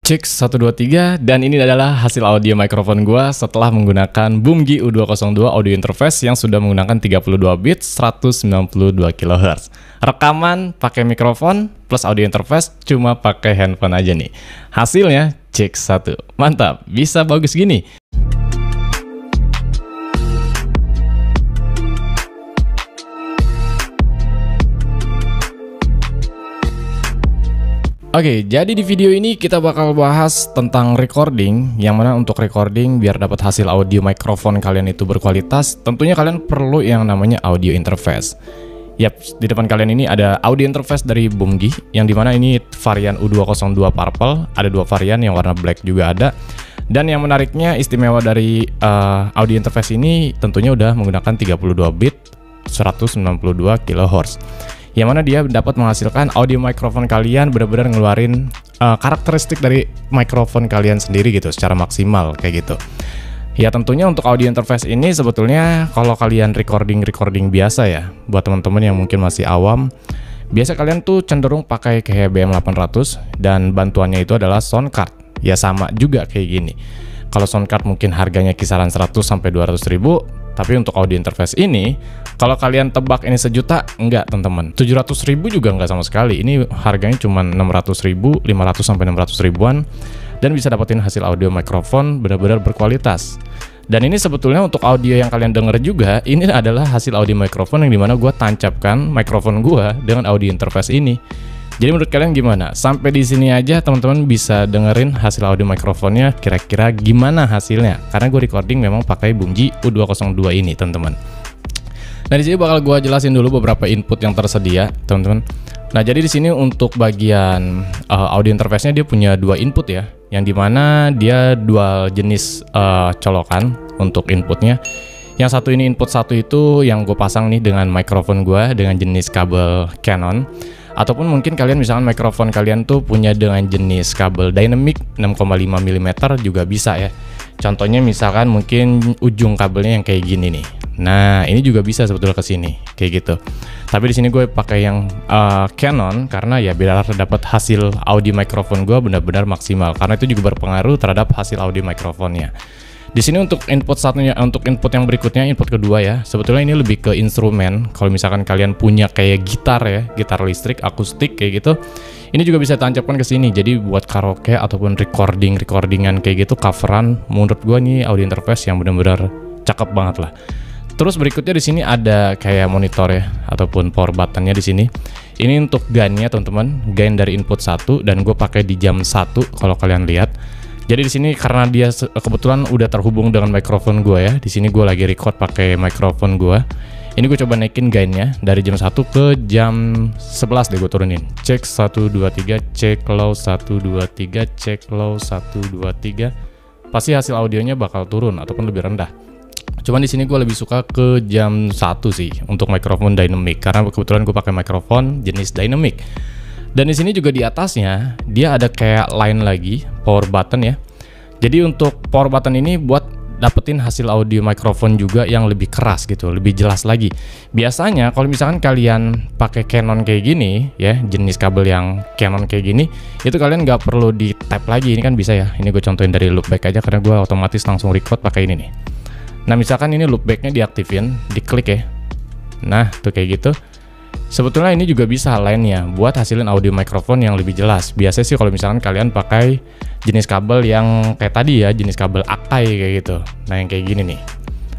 Cek 1 2 3 dan ini adalah hasil audio mikrofon gua setelah menggunakan Boomgi U202 audio interface yang sudah menggunakan 32 bit 192 kHz. Rekaman pakai mikrofon plus audio interface cuma pakai handphone aja nih. Hasilnya cek 1. Mantap, bisa bagus gini. Oke, jadi di video ini kita bakal bahas tentang recording, yang mana untuk recording biar dapat hasil audio mikrofon kalian itu berkualitas, tentunya kalian perlu yang namanya audio interface. Yap, di depan kalian ini ada audio interface dari Boomgi, yang dimana ini varian U202 Purple, ada dua varian yang warna black juga ada. Dan yang menariknya istimewa dari audio interface ini tentunya udah menggunakan 32 bit 192 kHz. Yang mana dia dapat menghasilkan audio mikrofon kalian benar-benar ngeluarin karakteristik dari mikrofon kalian sendiri gitu secara maksimal kayak gitu. Ya tentunya untuk audio interface ini sebetulnya kalau kalian recording biasa ya, buat teman-teman yang mungkin masih awam, biasa kalian tuh cenderung pakai kayak BM800 dan bantuannya itu adalah sound card. Ya sama juga kayak gini. Kalau sound card mungkin harganya kisaran 100 sampai 200 ribu, tapi untuk audio interface ini, kalau kalian tebak ini sejuta, enggak teman-teman. 700 ribu juga enggak sama sekali. Ini harganya cuma 600 ribu, 500 sampai 600 ribuan, dan bisa dapetin hasil audio mikrofon benar-benar berkualitas. Dan ini sebetulnya untuk audio yang kalian denger juga, ini adalah hasil audio mikrofon yang dimana gue tancapkan mikrofon gue dengan audio interface ini. Jadi menurut kalian gimana? Sampai di sini aja teman-teman bisa dengerin hasil audio mikrofonnya kira-kira gimana hasilnya. Karena gue recording memang pakai Boomgi U202 ini, teman-teman. Nah, di sini bakal gue jelasin dulu beberapa input yang tersedia, teman-teman. Nah, jadi di sini untuk bagian audio interface-nya dia punya dua input ya, yang dimana dia dual jenis colokan untuk inputnya. Yang satu ini input satu itu yang gue pasang nih dengan mikrofon gue dengan jenis kabel Canon. Ataupun mungkin kalian misalkan mikrofon kalian tuh punya dengan jenis kabel dynamic 6,5 mm juga bisa ya. Contohnya misalkan mungkin ujung kabelnya yang kayak gini nih. Nah, ini juga bisa sebetulnya ke sini kayak gitu. Tapi di sini gue pakai yang Canon karena ya biar dapat hasil audio mikrofon gue benar-benar maksimal. Karena itu juga berpengaruh terhadap hasil audio mikrofonnya. Di sini untuk input satunya, untuk input yang berikutnya, input kedua ya, sebetulnya ini lebih ke instrumen. Kalau misalkan kalian punya kayak gitar ya, gitar listrik, akustik kayak gitu, ini juga bisa tancapkan ke sini. Jadi buat karaoke ataupun recordingan kayak gitu, coveran, menurut gua nih audio interface yang benar-benar cakep banget lah. Terus berikutnya di sini ada kayak monitor ya, ataupun power buttonnya di sini. Ini untuk gainnya teman-teman, gain dari input 1 dan gue pakai di jam 1 kalau kalian lihat. Jadi di sini karena dia kebetulan udah terhubung dengan mikrofon gue ya. Di sini gue lagi record pakai mikrofon gue. Ini gue coba naikin gainnya dari jam 1 ke jam 11 deh gue turunin. Cek 1 2 3, cek low 1 2 3, cek low 1 2 3. Pasti hasil audionya bakal turun ataupun lebih rendah. Cuman di sini gue lebih suka ke jam 1 sih untuk mikrofon dynamic karena kebetulan gue pakai mikrofon jenis dynamic. Dan di sini juga di atasnya dia ada kayak line lagi power button ya. Jadi untuk power button ini buat dapetin hasil audio mikrofon juga yang lebih keras gitu, lebih jelas lagi. Biasanya kalau misalkan kalian pakai Canon kayak gini ya, jenis kabel yang Canon kayak gini, itu kalian nggak perlu di tap lagi. Ini kan bisa ya. Ini gue contohin dari loopback aja karena gue otomatis langsung record pakai ini nih. Nah misalkan ini loopbacknya diaktifin, diklik ya. Nah tuh kayak gitu. Sebetulnya ini juga bisa lainnya buat hasilin audio mikrofon yang lebih jelas. Biasanya sih kalau misalkan kalian pakai jenis kabel yang kayak tadi ya, jenis kabel Akai kayak gitu. Nah yang kayak gini nih.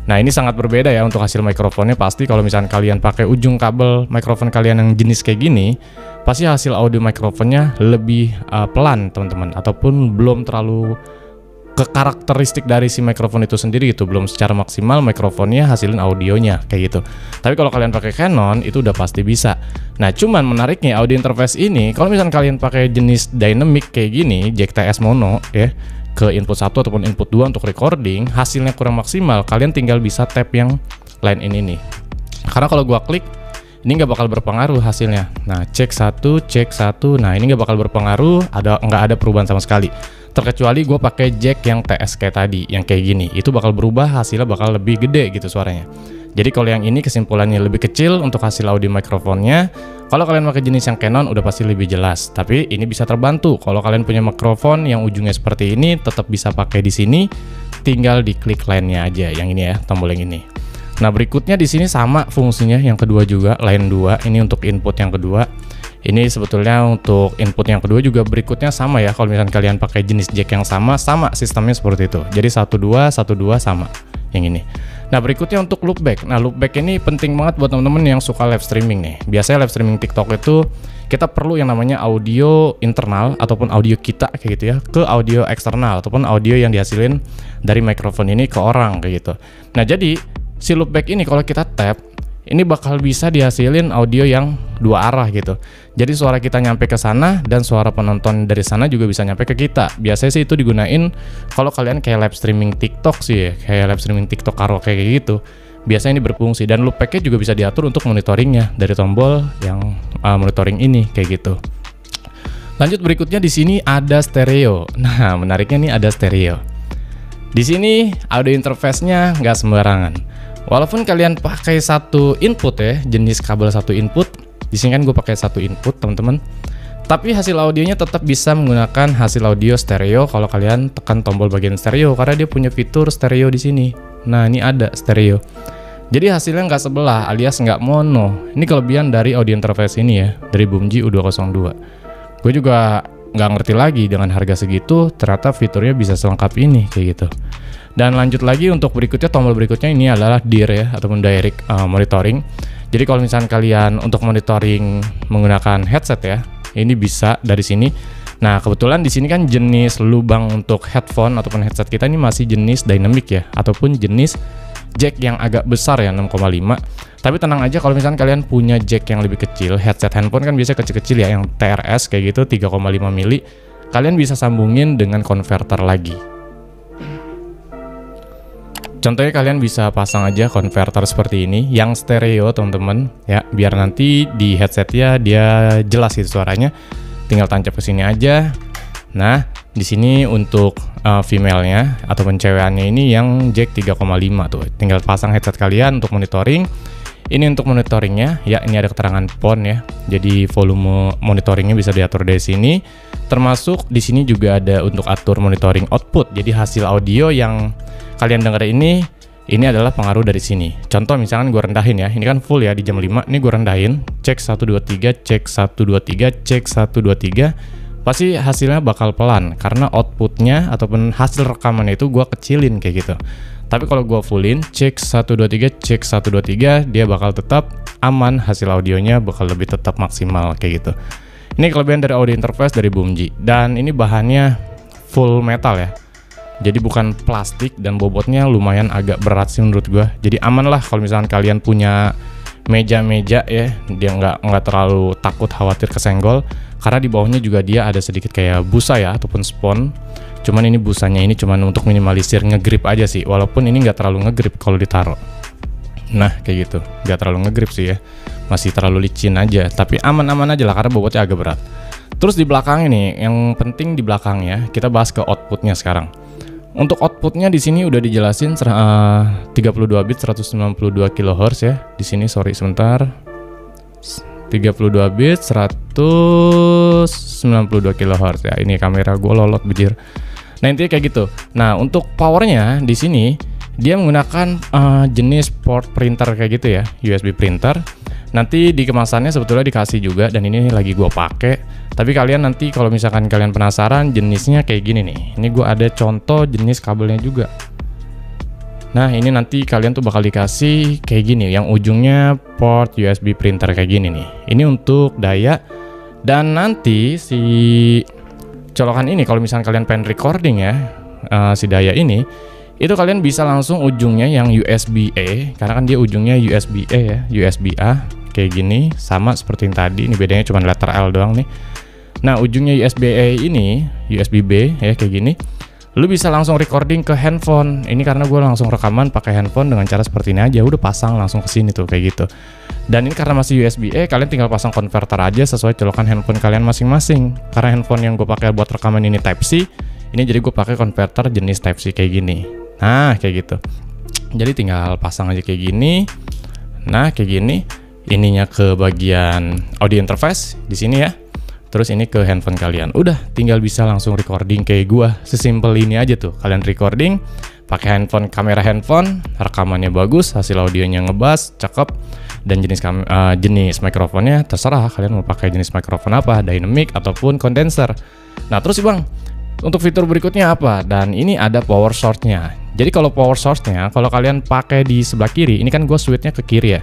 Nah ini sangat berbeda ya untuk hasil mikrofonnya. Pasti kalau misalkan kalian pakai ujung kabel mikrofon kalian yang jenis kayak gini, pasti hasil audio mikrofonnya lebih pelan teman-teman. Ataupun belum terlalu ke karakteristik dari si mikrofon itu sendiri gitu, belum secara maksimal mikrofonnya hasilin audionya kayak gitu. Tapi kalau kalian pakai Canon itu udah pasti bisa. Nah cuman menariknya audio interface ini kalau misalnya kalian pakai jenis dynamic kayak gini, jack TS mono ya, ke input 1 ataupun input 2 untuk recording, hasilnya kurang maksimal, kalian tinggal bisa tap yang line ini nih. Karena kalau gua klik ini nggak bakal berpengaruh hasilnya. Nah cek 1, cek 1, nah ini nggak bakal berpengaruh, nggak ada perubahan sama sekali. Terkecuali gue pakai jack yang TS kayak tadi, yang kayak gini, itu bakal berubah, hasilnya bakal lebih gede gitu suaranya. Jadi kalau yang ini kesimpulannya lebih kecil untuk hasil audio mikrofonnya. Kalau kalian pakai jenis yang Canon udah pasti lebih jelas. Tapi ini bisa terbantu. Kalau kalian punya mikrofon yang ujungnya seperti ini, tetap bisa pakai di sini. Tinggal diklik line-nya aja. Yang ini ya, tombol yang ini. Nah berikutnya di sini sama fungsinya. Yang kedua juga, line 2. Ini untuk input yang kedua. Ini sebetulnya untuk input yang kedua juga berikutnya sama ya. Kalau misalnya kalian pakai jenis jack yang sama sistemnya seperti itu. Jadi 12 sama yang ini. Nah berikutnya untuk loopback. Nah loopback ini penting banget buat teman-teman yang suka live streaming nih. Biasanya live streaming TikTok itu kita perlu yang namanya audio internal ataupun audio kita kayak gitu ya ke audio eksternal ataupun audio yang dihasilin dari mikrofon ini ke orang kayak gitu. Nah jadi si loopback ini kalau kita tap ini bakal bisa dihasilin audio yang dua arah gitu. Jadi suara kita nyampe ke sana dan suara penonton dari sana juga bisa nyampe ke kita. Biasanya sih itu digunain kalau kalian kayak live streaming TikTok sih ya, kayak live streaming TikTok karaoke kayak gitu. Biasanya ini berfungsi dan loopbacknya juga bisa diatur untuk monitoringnya dari tombol yang monitoring ini kayak gitu. Lanjut berikutnya di sini ada stereo. Nah menariknya nih ada stereo. Di sini audio interface-nya nggak sembarangan. Walaupun kalian pakai satu input ya, jenis kabel satu input, di sini kan gue pakai satu input teman-teman. Tapi hasil audionya tetap bisa menggunakan hasil audio stereo kalau kalian tekan tombol bagian stereo karena dia punya fitur stereo di sini. Nah ini ada stereo. Jadi hasilnya nggak sebelah alias nggak mono. Ini kelebihan dari audio interface ini ya, dari Boomji U202. Gue juga nggak ngerti lagi dengan harga segitu, ternyata fiturnya bisa selengkap ini kayak gitu. Dan lanjut lagi untuk berikutnya, tombol berikutnya ini adalah DIR ya, ataupun Direct Monitoring. Jadi kalau misalnya kalian untuk monitoring menggunakan headset ya, ini bisa dari sini. Nah kebetulan di sini kan jenis lubang untuk headphone ataupun headset kita ini masih jenis dynamic ya, ataupun jenis jack yang agak besar ya, 6,5. Tapi tenang aja kalau misalnya kalian punya jack yang lebih kecil, headset handphone kan biasanya kecil-kecil ya, yang TRS kayak gitu 3,5 mili, kalian bisa sambungin dengan converter lagi. Contohnya kalian bisa pasang aja konverter seperti ini yang stereo teman-teman ya, biar nanti di headsetnya dia jelas gitu suaranya. Tinggal tancap ke sini aja. Nah, di sini untuk female-nya ataupun cewekannya ini yang jack 3,5 tuh. Tinggal pasang headset kalian untuk monitoring. Ini untuk monitoringnya ya, ini ada keterangan PON ya. Jadi volume monitoringnya bisa diatur dari sini. Termasuk di sini juga ada untuk atur monitoring output. Jadi hasil audio yang kalian dengar ini adalah pengaruh dari sini. Contoh misalkan gue rendahin ya, ini kan full ya di jam 5, ini gue rendahin, cek 123, cek 123, cek 123, pasti hasilnya bakal pelan, karena outputnya ataupun hasil rekamannya itu gue kecilin kayak gitu. Tapi kalau gue fullin, cek 123, cek 123, dia bakal tetap aman, hasil audionya bakal lebih tetap maksimal kayak gitu. Ini kelebihan dari audio interface dari Boomji, dan ini bahannya full metal ya. Jadi bukan plastik dan bobotnya lumayan agak berat sih menurut gua. Jadi aman lah kalau misalkan kalian punya meja-meja ya, dia nggak terlalu takut khawatir kesenggol, karena di bawahnya juga dia ada sedikit kayak busa ya ataupun spons. Cuman ini busanya ini cuman untuk minimalisir ngegrip aja sih, walaupun ini nggak terlalu ngegrip kalau ditaruh. Nah kayak gitu, nggak terlalu ngegrip sih ya, masih terlalu licin aja, tapi aman-aman aja lah karena bobotnya agak berat. Terus di belakang ini, yang penting di belakangnya kita bahas ke outputnya sekarang. Untuk outputnya di sini udah dijelasin 32 bit 192 kHz ya. Di sini sorry sebentar. 32 bit 192 kHz ya. Ini kamera gue lolot bejir. Nah intinya kayak gitu. Nah untuk powernya di sini dia menggunakan jenis port printer kayak gitu ya, USB printer. Nanti di kemasannya sebetulnya dikasih juga, dan ini lagi gue pakai. Tapi kalian nanti kalau misalkan kalian penasaran jenisnya kayak gini nih, ini gue ada contoh jenis kabelnya juga. Nah ini nanti kalian tuh bakal dikasih kayak gini, yang ujungnya port USB printer kayak gini nih. Ini untuk daya, dan nanti si colokan ini kalau misalkan kalian pengen recording ya, si daya ini, itu kalian bisa langsung ujungnya yang USB-A, karena kan dia ujungnya USB-A ya, USB-A kayak gini, sama seperti yang tadi. Ini bedanya cuma letter L doang nih. Nah ujungnya USB-A ini, USB-B ya kayak gini, lu bisa langsung recording ke handphone. Ini karena gue langsung rekaman pakai handphone dengan cara seperti ini aja, udah pasang langsung ke sini tuh kayak gitu. Dan ini karena masih USB-A, kalian tinggal pasang konverter aja sesuai colokan handphone kalian masing-masing. Karena handphone yang gue pakai buat rekaman ini Type C, ini jadi gue pakai konverter jenis Type C kayak gini. Nah kayak gitu. Jadi tinggal pasang aja kayak gini. Nah, kayak gini. Ininya ke bagian audio interface di sini ya. Terus ini ke handphone kalian. Udah, tinggal bisa langsung recording kayak gua. Sesimpel ini aja tuh. Kalian recording pakai handphone, kamera handphone, rekamannya bagus, hasil audionya ngebas, cakep. Dan jenis mikrofonnya terserah kalian mau pakai jenis mikrofon apa, dynamic ataupun condenser. Nah, terus Bang, untuk fitur berikutnya apa? Dan ini ada power source-nya. Jadi kalau power source-nya, kalau kalian pakai di sebelah kiri, ini kan gue switch-nya ke kiri ya.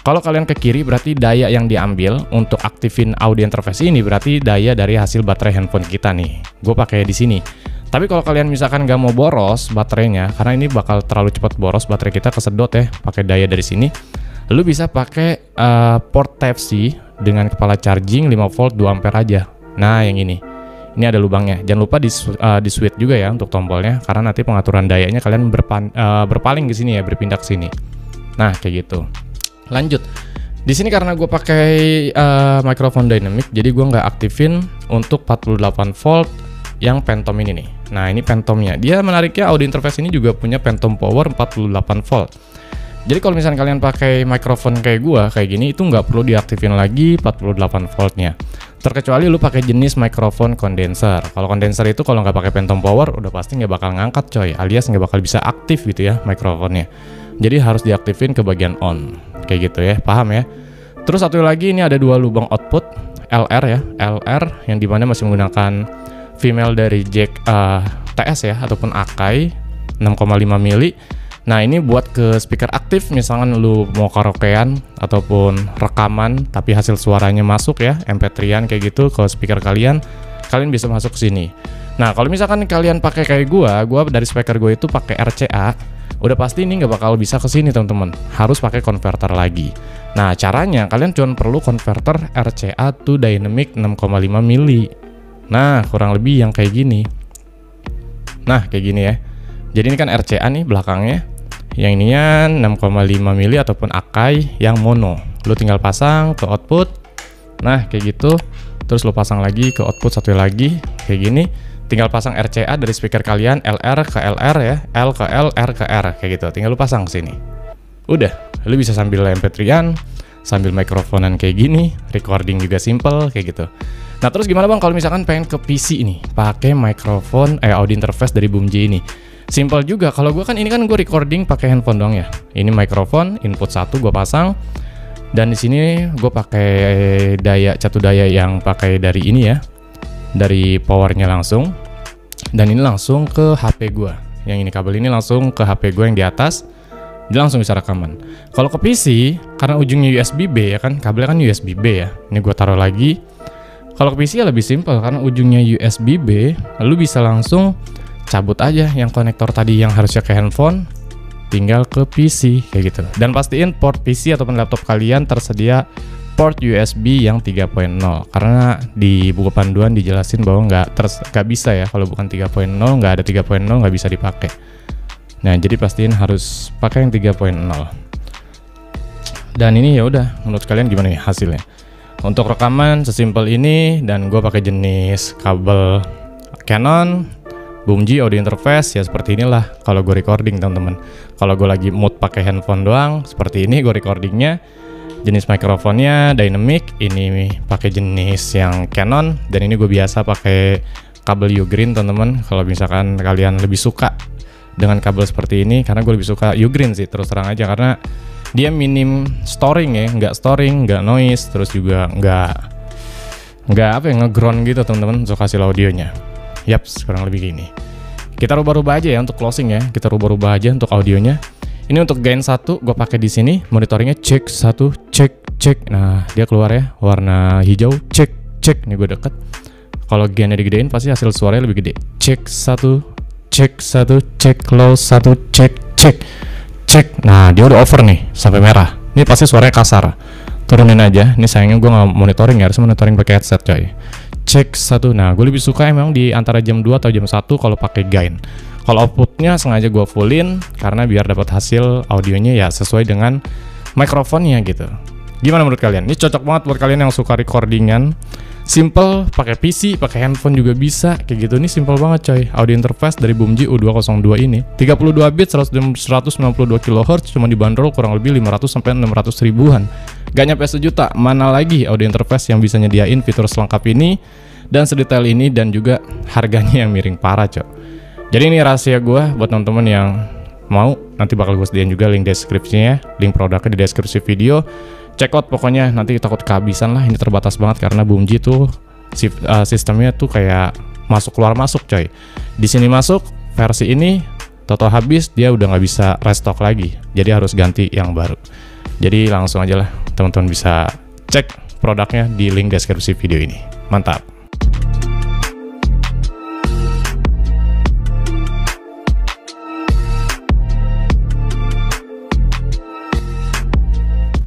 Kalau kalian ke kiri berarti daya yang diambil untuk aktifin audio interface ini berarti daya dari hasil baterai handphone kita nih. Gue pakai di sini. Tapi kalau kalian misalkan nggak mau boros baterainya, karena ini bakal terlalu cepat boros baterai kita kesedot ya, pakai daya dari sini. Lu bisa pakai port Type-C dengan kepala charging 5 volt 2 ampere aja. Nah, yang ini. Ini ada lubangnya. Jangan lupa di switch juga ya untuk tombolnya, karena nanti pengaturan dayanya kalian berpaling ke sini ya, berpindah ke sini. Nah, kayak gitu. Lanjut, di sini karena gue pakai mikrofon dynamic, jadi gue nggak aktifin untuk 48 volt yang Phantom ini nih. Nah, ini Phantomnya. Dia menariknya audio interface ini juga punya Phantom power 48 volt. Jadi kalau misalnya kalian pakai mikrofon kayak gue kayak gini, itu nggak perlu diaktifin lagi 48 voltnya. Terkecuali lu pakai jenis mikrofon kondenser. Kalau kondenser itu kalau nggak pakai Phantom power, udah pasti nggak bakal ngangkat coy, alias nggak bakal bisa aktif gitu ya mikrofonnya. Jadi harus diaktifin ke bagian on. Kayak gitu ya, paham ya. Terus satu lagi, ini ada 2 lubang output LR ya, LR yang dimana masih menggunakan female dari jack TS ya, ataupun Akai 6,5 mili. Nah, ini buat ke speaker aktif, misalkan lu mau karaokean ataupun rekaman tapi hasil suaranya masuk ya, MP3-an kayak gitu ke speaker kalian bisa masuk ke sini. Nah, kalau misalkan kalian pakai kayak gua dari speaker gue itu pakai RCA, udah pasti ini nggak bakal bisa ke sini teman-teman, harus pakai konverter lagi. Nah, caranya kalian cuma perlu konverter RCA to dynamic 6,5 mili. Nah, kurang lebih yang kayak gini. Nah, kayak gini ya. Jadi ini kan RCA nih belakangnya. Yang ininya 6,5 mili ataupun Akai yang mono. Lu tinggal pasang ke output. Nah, kayak gitu. Terus lu pasang lagi ke output satu lagi kayak gini. Tinggal pasang RCA dari speaker kalian, LR ke LR ya, L ke L, R ke R kayak gitu. Tinggal lu pasang ke sini. Udah, lu bisa sambil MP3-an, sambil mikrofonan kayak gini, recording juga simple kayak gitu. Nah, terus gimana Bang kalau misalkan pengen ke PC ini, pakai mikrofon audio interface dari Boomji ini? Simple juga. Kalau gue kan ini kan gue recording pakai handphone doang ya. Ini mikrofon input 1 gue pasang, dan di sini gue pakai catu daya yang pakai dari ini ya, dari powernya langsung, dan ini langsung ke HP gue. Yang ini kabel ini langsung ke HP gue yang di atas, dia langsung bisa rekaman. Kalau ke PC, karena ujungnya USB-B ya kan, kabelnya kan USB-B ya. Ini gue taruh lagi. Kalau ke PC ya lebih simple, karena ujungnya USB-B, lu bisa langsung cabut aja yang konektor tadi yang harusnya ke handphone, tinggal ke PC kayak gitu. Dan pastiin port PC ataupun laptop kalian tersedia port USB yang 3.0, karena di buku panduan dijelasin bahwa nggak bisa ya, kalau bukan 3.0, nggak ada 3.0 nggak bisa dipakai. Nah, jadi pastiin harus pakai yang 3.0. Dan ini ya udah, menurut kalian gimana nih hasilnya? Untuk rekaman sesimpel ini, dan gue pakai jenis kabel Canon Boomji audio interface ya, seperti inilah kalau gue recording teman-teman. Kalau gue lagi mood pakai handphone doang, seperti ini gue recordingnya. Jenis mikrofonnya dynamic, ini pakai jenis yang Canon, dan ini gue biasa pakai kabel Ugreen teman-teman. Kalau misalkan kalian lebih suka dengan kabel seperti ini, karena gue lebih suka Ugreen sih terus terang aja, karena dia minim storing ya, nggak storing, nggak noise, terus juga nggak apa ya, nge-ground gitu teman-teman untuk hasil audionya. Yaps, kurang lebih gini. Kita rubah-rubah aja ya untuk closing ya. Kita rubah-rubah aja untuk audionya. Ini untuk gain 1 gue pakai di sini. Monitoringnya cek 1, cek. Nah, dia keluar ya warna hijau, cek. Ini gue deket. Kalau gainnya digedein pasti hasil suaranya lebih gede. Cek 1, cek close 1, cek. Nah, dia udah over nih sampai merah. Ini pasti suaranya kasar. Turunin aja. Ini sayangnya gue nggak monitoring ya, harus monitoring pakai headset coy. Cek 1. Nah, gue lebih suka emang di antara jam 2 atau jam 1 kalau pakai gain. Kalau outputnya sengaja gue fullin karena biar dapat hasil audionya ya sesuai dengan mikrofonnya gitu. Gimana menurut kalian? Ini cocok banget buat kalian yang suka recordingan Simple, pakai PC, pakai handphone juga bisa. Kayak gitu nih, simple banget coy. Audio interface dari Boomji U202 ini 32 bit 192 kHz, cuma dibanderol kurang lebih 500 sampai 600 ribuan. Gak nyampe sejuta. Mana lagi audio interface yang bisa nyediain fitur selengkap ini dan sedetail ini, dan juga harganya yang miring parah coy. Jadi ini rahasia gue buat teman-teman yang mau, nanti bakal gue sediain juga link deskripsinya, link produknya di deskripsi video. Check out pokoknya, nanti takut kehabisan lah. Ini terbatas banget karena Boomji tuh sistemnya tuh kayak masuk keluar masuk coy. Di sini masuk versi ini, total habis dia udah nggak bisa restock lagi. Jadi harus ganti yang baru. Jadi langsung aja lah teman-teman bisa cek produknya di link deskripsi video ini. Mantap.